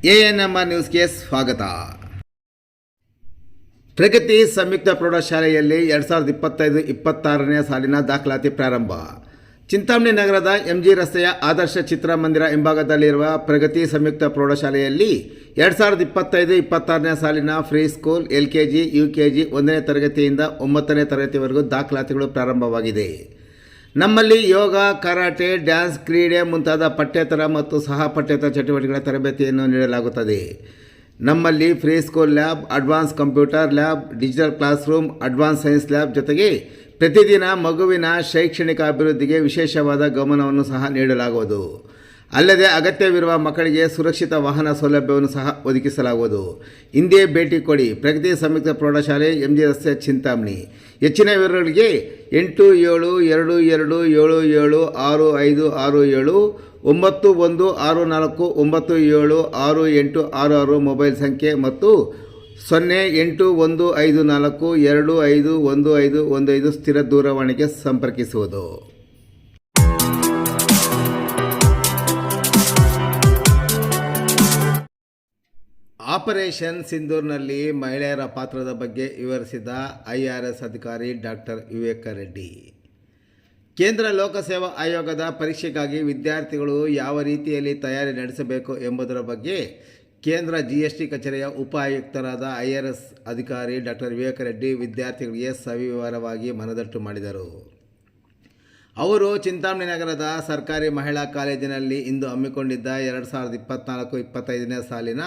ANMR ನ್ಯೂಸ್ಗೆ ಸ್ವಾಗತ. ಪ್ರಗತಿ ಸಂಯುಕ್ತ ಪ್ರೌಢಶಾಲೆಯಲ್ಲಿ 2025-26ನೇ ಸಾಲಿನ ದಾಖಲಾತಿ ಪ್ರಾರಂಭ. ಚಿಂತಾಮಣಿ ನಗರದ ಎಂಜಿ ರಸ್ತೆಯ ಆದರ್ಶ ಚಿತ್ರಮಂದಿರ ಹಿಂಭಾಗದಲ್ಲಿರುವ ಪ್ರಗತಿ ಸಂಯುಕ್ತ ಪ್ರೌಢಶಾಲೆಯಲ್ಲಿ 2025-26ನೇ ಸಾಲಿನ ಫ್ರೀ ಸ್ಕೂಲ್ LKG, UKG 1ನೇ ತರಗತಿಯಿಂದ 9ನೇ ತರಗತಿವರೆಗೂ ದಾಖಲಾತಿಗಳು ಪ್ರಾರಂಭವಾಗಿದೆ. ನಮ್ಮಲ್ಲಿ ಯೋಗ, ಕರಾಟೆ, ಡ್ಯಾನ್ಸ್, ಕ್ರೀಡೆ ಮುಂತಾದ ಪಠ್ಯೇತರ ಮತ್ತು ಸಹ ಪಠ್ಯೇತರ ಚಟುವಟಿಕೆಗಳ ತರಬೇತಿಯನ್ನು ನೀಡಲಾಗುತ್ತದೆ. ನಮ್ಮಲ್ಲಿ free school lab, advance computer lab, digital class room, advance science lab ಜೊತೆಗೆ ಪ್ರತಿದಿನ ಮಗುವಿನ ಶೈಕ್ಷಣಿಕ ಅಭಿವೃದ್ಧಿಗೆ ವಿಶೇಷವಾದ ಗಮನವನ್ನು ಸಹ ನೀಡಲಾಗುವುದು. ಅಲ್ಲದೆ ಅಗತ್ಯವಿರುವ ಮಕ್ಕಳಿಗೆ ಸುರಕ್ಷಿತ ವಾಹನ ಸೌಲಭ್ಯವನ್ನು ಸಹ ಒದಗಿಸಲಾಗುವುದು. ಹಿಂದೆ ಭೇಟಿ ಕೊಡಿ. ಪ್ರಗತಿ ಸಂಯುಕ್ತ ಪ್ರೌಢಶಾಲೆ, MG ರಸ್ತೆ, ಚಿಂತಾಮಣಿ. ಹೆಚ್ಚಿನ ವಿವರಗಳಿಗೆ 8772776567 9164976866 ಮೊಬೈಲ್ ಸಂಖ್ಯೆ ಮತ್ತು 081542511515 ಸ್ಥಿರ ದೂರವಾಣಿಗೆ ಸಂಪರ್ಕಿಸುವುದು. ಆಪರೇಷನ್ ಸಿಂಧೂರ್ನಲ್ಲಿ ಮಹಿಳೆಯರ ಪಾತ್ರದ ಬಗ್ಗೆ ವಿವರಿಸಿದ IRS ಅಧಿಕಾರಿ ಡಾಕ್ಟರ್ ವಿವೇಕ ರೆಡ್ಡಿ. ಕೇಂದ್ರ ಲೋಕಸೇವಾ ಆಯೋಗದ ಪರೀಕ್ಷೆಗಾಗಿ ವಿದ್ಯಾರ್ಥಿಗಳು ಯಾವ ರೀತಿಯಲ್ಲಿ ತಯಾರಿ ನಡೆಸಬೇಕು ಎಂಬುದರ ಬಗ್ಗೆ ಕೇಂದ್ರ GST ಕಚೇರಿಯ ಉಪ ಆಯುಕ್ತರಾದ IRS ಅಧಿಕಾರಿ ಡಾಕ್ಟರ್ ವಿವೇಕ ರೆಡ್ಡಿ ವಿದ್ಯಾರ್ಥಿಗಳಿಗೆ ಸವಿವರವಾಗಿ ಮನದಟ್ಟು ಮಾಡಿದರು. ಅವರು ಚಿಂತಾಮಣಿ ನಗರದ ಸರ್ಕಾರಿ ಮಹಿಳಾ ಕಾಲೇಜಿನಲ್ಲಿ ಇಂದು ಹಮ್ಮಿಕೊಂಡಿದ್ದ 2024-25ನೇ ಸಾಲಿನ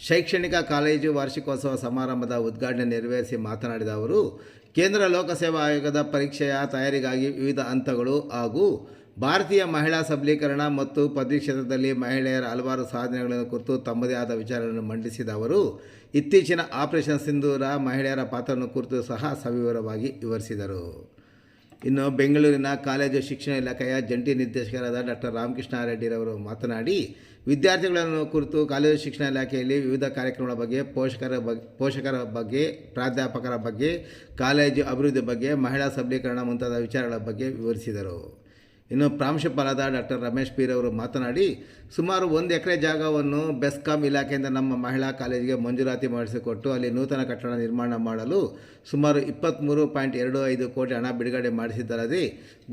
ಶೈಕ್ಷಣಿಕ ಕಾಲೇಜು ವಾರ್ಷಿಕೋತ್ಸವ ಸಮಾರಂಭದ ಉದ್ಘಾಟನೆ ನೆರವೇರಿಸಿ ಮಾತನಾಡಿದ ಅವರು, ಕೇಂದ್ರ ಲೋಕಸೇವಾ ಆಯೋಗದ ಪರೀಕ್ಷೆಯ ತಯಾರಿಗಾಗಿ ವಿವಿಧ ಹಂತಗಳು ಹಾಗೂ ಭಾರತೀಯ ಮಹಿಳಾ ಸಬಲೀಕರಣ ಮತ್ತು ಪದವಿ ಕ್ಷೇತ್ರದಲ್ಲಿ ಮಹಿಳೆಯರ ಹಲವಾರು ಸಾಧನೆಗಳನ್ನು ಕುರಿತು ತಮ್ಮದೇ ಆದ ವಿಚಾರಗಳನ್ನು ಮಂಡಿಸಿದ ಅವರು, ಇತ್ತೀಚಿನ ಆಪರೇಷನ್ ಸಿಂಧೂರ ಮಹಿಳೆಯರ ಪಾತ್ರವನ್ನು ಕುರಿತು ಸಹ ಸವಿವರವಾಗಿ ವಿವರಿಸಿದರು. ಇನ್ನು ಬೆಂಗಳೂರಿನ ಕಾಲೇಜು ಶಿಕ್ಷಣ ಇಲಾಖೆಯ ಜಂಟಿ ನಿರ್ದೇಶಕರಾದ ಡಾಕ್ಟರ್ ರಾಮಕೃಷ್ಣ ರೆಡ್ಡಿರವರು ಮಾತನಾಡಿ, ವಿದ್ಯಾರ್ಥಿಗಳನ್ನು ಕುರಿತು ಕಾಲೇಜು ಶಿಕ್ಷಣ ಇಲಾಖೆಯಲ್ಲಿ ವಿವಿಧ ಕಾರ್ಯಕ್ರಮಗಳ ಬಗ್ಗೆ, ಪೋಷಕರ ಬಗ್ಗೆ, ಪ್ರಾಧ್ಯಾಪಕರ ಬಗ್ಗೆ, ಕಾಲೇಜು ಅಭಿವೃದ್ಧಿ ಬಗ್ಗೆ, ಮಹಿಳಾ ಸಬಲೀಕರಣ ಮುಂತಾದ ವಿಚಾರಗಳ ಬಗ್ಗೆ ವಿವರಿಸಿದರು. ಇನ್ನು ಪ್ರಾಂಶುಪಾಲರಾದ ಡಾಕ್ಟರ್ ರಮೇಶ್ ಪಿ ರವರು ಮಾತನಾಡಿ, ಸುಮಾರು 1 ಎಕರೆ ಜಾಗವನ್ನು ಬೆಸ್ಕಾಂ ಇಲಾಖೆಯಿಂದ ನಮ್ಮ ಮಹಿಳಾ ಕಾಲೇಜಿಗೆ ಮಂಜೂರಾತಿ ಮಾಡಿಸಿಕೊಟ್ಟು ಅಲ್ಲಿ ನೂತನ ಕಟ್ಟಡ ನಿರ್ಮಾಣ ಮಾಡಲು ಸುಮಾರು 23.25 ಕೋಟಿ ಹಣ ಬಿಡುಗಡೆ ಮಾಡಿಸಿದ್ದಲ್ಲದೆ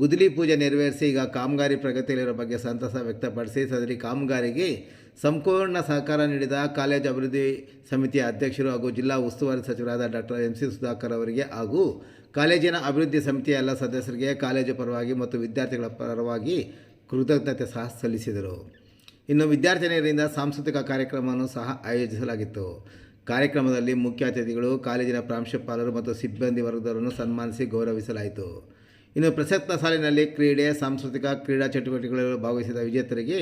ಗುದ್ದಲಿ ಪೂಜೆ ನೆರವೇರಿಸಿ ಈಗ ಕಾಮಗಾರಿ ಪ್ರಗತಿಯಲ್ಲಿರುವ ಬಗ್ಗೆ ಸಂತಸ ವ್ಯಕ್ತಪಡಿಸಿ ಸದರಿ ಕಾಮಗಾರಿಗೆ ಸಂಪೂರ್ಣ ಸಹಕಾರ ನೀಡಿದ ಕಾಲೇಜು ಅಭಿವೃದ್ಧಿ ಸಮಿತಿಯ ಅಧ್ಯಕ್ಷರು ಹಾಗೂ ಜಿಲ್ಲಾ ಉಸ್ತುವಾರಿ ಸಚಿವರಾದ ಡಾಕ್ಟರ್ MC ಸುಧಾಕರ್ ಅವರಿಗೆ ಹಾಗೂ ಕಾಲೇಜಿನ ಅಭಿವೃದ್ಧಿ ಸಮಿತಿಯ ಎಲ್ಲ ಸದಸ್ಯರಿಗೆ ಕಾಲೇಜು ಪರವಾಗಿ ಮತ್ತು ವಿದ್ಯಾರ್ಥಿಗಳ ಪರವಾಗಿ ಕೃತಜ್ಞತೆ ಸಹ ಸಲ್ಲಿಸಿದರು. ಇನ್ನು ವಿದ್ಯಾರ್ಥಿನಿಯರಿಂದ ಸಾಂಸ್ಕೃತಿಕ ಕಾರ್ಯಕ್ರಮವನ್ನು ಸಹ ಆಯೋಜಿಸಲಾಗಿತ್ತು. ಕಾರ್ಯಕ್ರಮದಲ್ಲಿ ಮುಖ್ಯ ಅತಿಥಿಗಳು, ಕಾಲೇಜಿನ ಪ್ರಾಂಶುಪಾಲರು ಮತ್ತು ಸಿಬ್ಬಂದಿ ವರ್ಗದವರನ್ನು ಸನ್ಮಾನಿಸಿ ಗೌರವಿಸಲಾಯಿತು. ಇನ್ನು ಪ್ರಸಕ್ತ ಸಾಲಿನಲ್ಲಿ ಕ್ರೀಡೆ, ಸಾಂಸ್ಕೃತಿಕ ಕ್ರೀಡಾ ಚಟುವಟಿಕೆಗಳಲ್ಲಿ ಭಾಗವಹಿಸಿದ ವಿಜೇತರಿಗೆ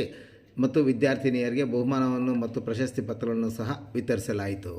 ಮತ್ತು ವಿದ್ಯಾರ್ಥಿನಿಯರಿಗೆ ಬಹುಮಾನವನ್ನು ಮತ್ತು ಪ್ರಶಸ್ತಿ ಪತ್ರಗಳನ್ನು ಸಹ ವಿತರಿಸಲಾಯಿತು.